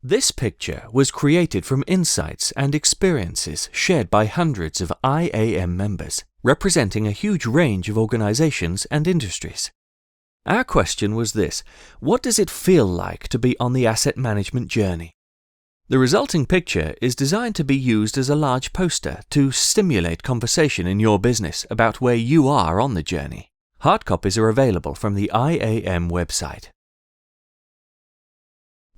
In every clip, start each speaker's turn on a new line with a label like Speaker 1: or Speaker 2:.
Speaker 1: This picture was created from insights and experiences shared by hundreds of IAM members, representing a huge range of organizations and industries. Our question was this: what does it feel like to be on the asset management journey? The resulting picture is designed to be used as a large poster to stimulate conversation in your business about where you are on the journey. Hard copies are available from the IAM website.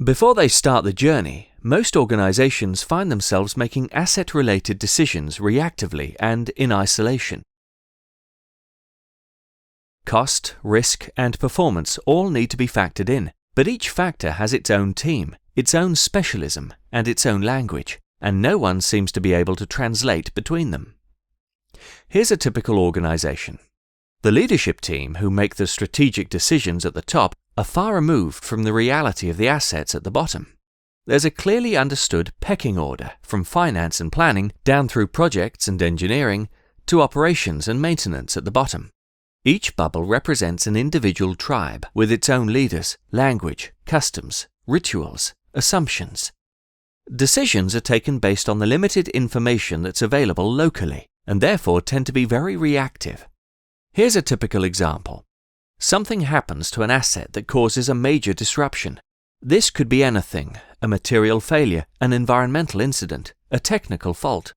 Speaker 1: Before they start the journey, most organizations find themselves making asset-related decisions reactively and in isolation. Cost, risk, and performance all need to be factored in, but each factor has its own team, its own specialism, and its own language, and no one seems to be able to translate between them. Here's a typical organization. The leadership team, who make the strategic decisions at the top, are far removed from the reality of the assets at the bottom. There's a clearly understood pecking order from finance and planning down through projects and engineering to operations and maintenance at the bottom. Each bubble represents an individual tribe with its own leaders, language, customs, rituals, assumptions. Decisions are taken based on the limited information that's available locally and therefore tend to be very reactive. Here's a typical example. Something happens to an asset that causes a major disruption. This could be anything: a material failure, an environmental incident, a technical fault.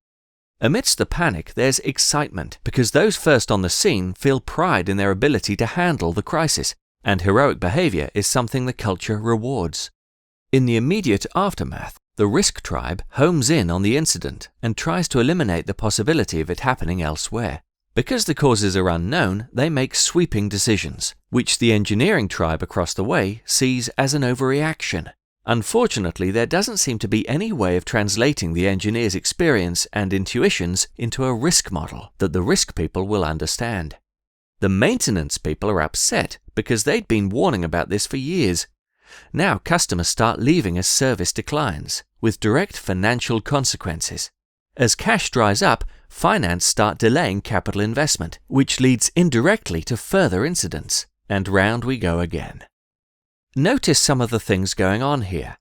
Speaker 1: Amidst the panic, there's excitement because those first on the scene feel pride in their ability to handle the crisis, and heroic behavior is something the culture rewards. In the immediate aftermath, the risk tribe homes in on the incident and tries to eliminate the possibility of it happening elsewhere. Because the causes are unknown, they make sweeping decisions, which the engineering tribe across the way sees as an overreaction. Unfortunately, there doesn't seem to be any way of translating the engineer's experience and intuitions into a risk model that the risk people will understand. The maintenance people are upset because they'd been warning about this for years. Now customers start leaving as service declines, with direct financial consequences. As cash dries up, finance start delaying capital investment, which leads indirectly to further incidents, and round we go again. Notice some of the things going on here.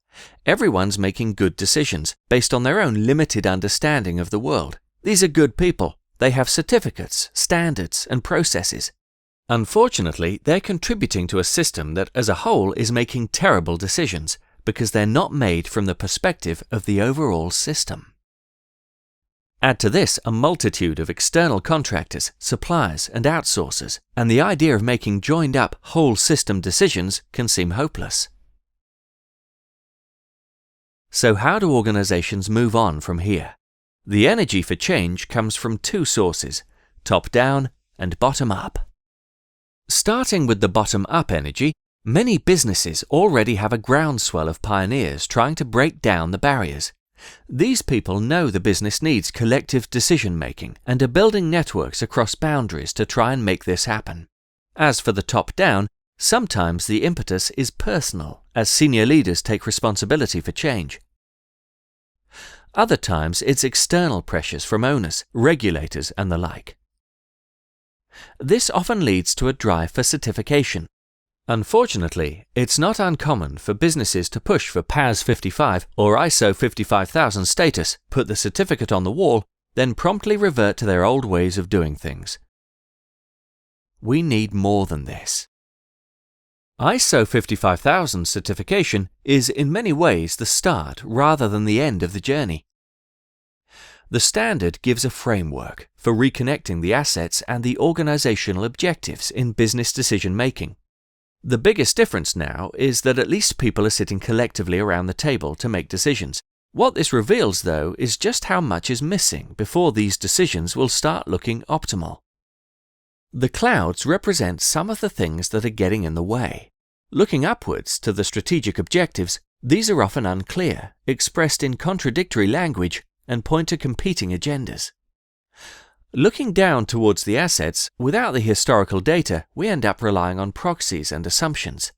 Speaker 1: Everyone's making good decisions based on their own limited understanding of the world. These are good people. They have certificates, standards, and processes. Unfortunately, they're contributing to a system that as a whole is making terrible decisions because they're not made from the perspective of the overall system. Add to this a multitude of external contractors, suppliers, and outsourcers, and the idea of making joined-up whole system decisions can seem hopeless. So how do organizations move on from here? The energy for change comes from two sources: top-down and bottom-up. Starting with the bottom-up energy, many businesses already have a groundswell of pioneers trying to break down the barriers. These people know the business needs collective decision-making and are building networks across boundaries to try and make this happen. As for the top-down, sometimes the impetus is personal, as senior leaders take responsibility for change. Other times it's external pressures from owners, regulators, and the like. This often leads to a drive for certification. Unfortunately, it's not uncommon for businesses to push for PAS 55 or ISO 55000 status, put the certificate on the wall, then promptly revert to their old ways of doing things. We need more than this. ISO 55000 certification is in many ways the start rather than the end of the journey. The standard gives a framework for reconnecting the assets and the organizational objectives in business decision-making. The biggest difference now is that at least people are sitting collectively around the table to make decisions. What this reveals, though, is just how much is missing before these decisions will start looking optimal. The clouds represent some of the things that are getting in the way. Looking upwards to the strategic objectives, these are often unclear, expressed in contradictory language, and point to competing agendas. Looking down towards the assets, without the historical data, we end up relying on proxies and assumptions.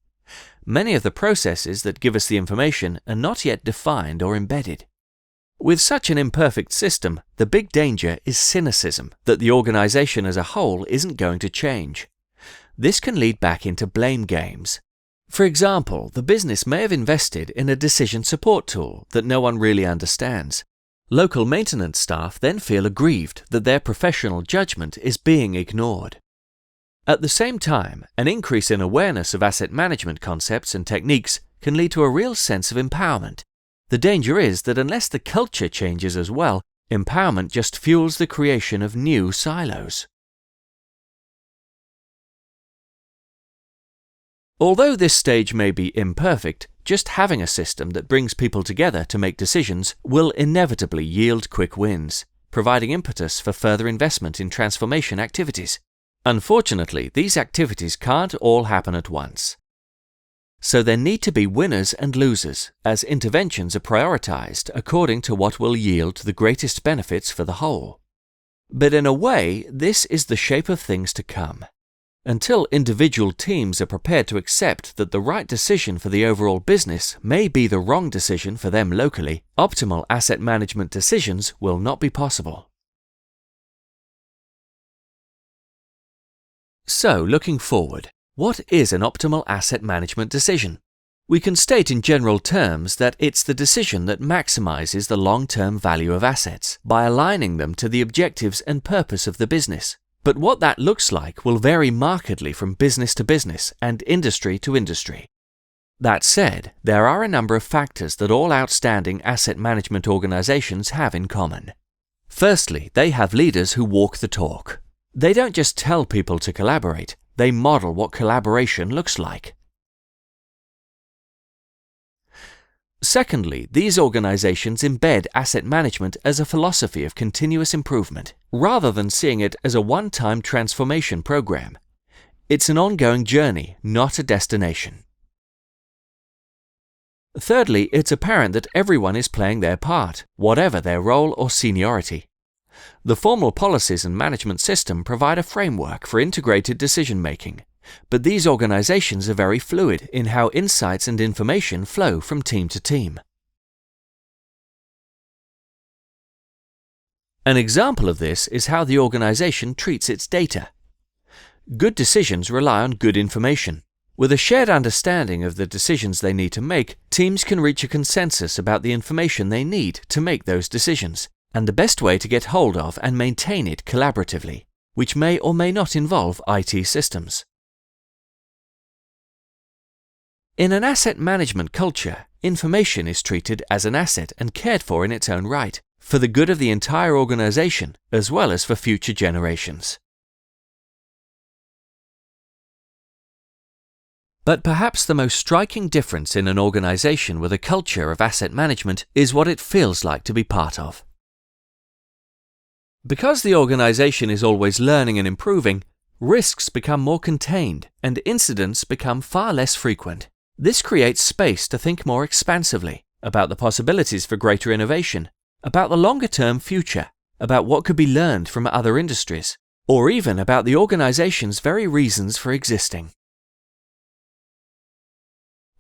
Speaker 1: Many of the processes that give us the information are not yet defined or embedded. With such an imperfect system, the big danger is cynicism that the organization as a whole isn't going to change. This can lead back into blame games. For example, the business may have invested in a decision support tool that no one really understands. Local maintenance staff then feel aggrieved that their professional judgment is being ignored. At the same time, an increase in awareness of asset management concepts and techniques can lead to a real sense of empowerment. The danger is that unless the culture changes as well, empowerment just fuels the creation of new silos. Although this stage may be imperfect, just having a system that brings people together to make decisions will inevitably yield quick wins, providing impetus for further investment in transformation activities. Unfortunately, these activities can't all happen at once. So there need to be winners and losers, as interventions are prioritized according to what will yield the greatest benefits for the whole. But in a way, this is the shape of things to come. Until individual teams are prepared to accept that the right decision for the overall business may be the wrong decision for them locally, optimal asset management decisions will not be possible. So, looking forward, what is an optimal asset management decision? We can state in general terms that it's the decision that maximizes the long-term value of assets by aligning them to the objectives and purpose of the business. But what that looks like will vary markedly from business to business and industry to industry. That said, there are a number of factors that all outstanding asset management organizations have in common. Firstly, they have leaders who walk the talk. They don't just tell people to collaborate, they model what collaboration looks like. Secondly, these organizations embed asset management as a philosophy of continuous improvement, rather than seeing it as a one-time transformation program. It's an ongoing journey, not a destination. Thirdly, it's apparent that everyone is playing their part, whatever their role or seniority. The formal policies and management system provide a framework for integrated decision-making, but these organizations are very fluid in how insights and information flow from team to team. An example of this is how the organization treats its data. Good decisions rely on good information. With a shared understanding of the decisions they need to make, teams can reach a consensus about the information they need to make those decisions, and the best way to get hold of and maintain it collaboratively, which may or may not involve IT systems. In an asset management culture, information is treated as an asset and cared for in its own right, for the good of the entire organization, as well as for future generations. But perhaps the most striking difference in an organization with a culture of asset management is what it feels like to be part of. Because the organization is always learning and improving, risks become more contained and incidents become far less frequent. This creates space to think more expansively about the possibilities for greater innovation, about the longer-term future, about what could be learned from other industries, or even about the organization's very reasons for existing.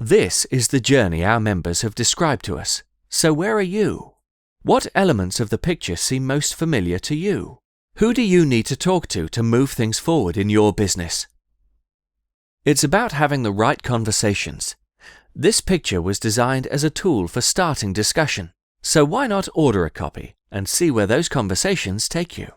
Speaker 1: This is the journey our members have described to us. So where are you? What elements of the picture seem most familiar to you? Who do you need to talk to move things forward in your business? It's about having the right conversations. This picture was designed as a tool for starting discussion, so why not order a copy and see where those conversations take you?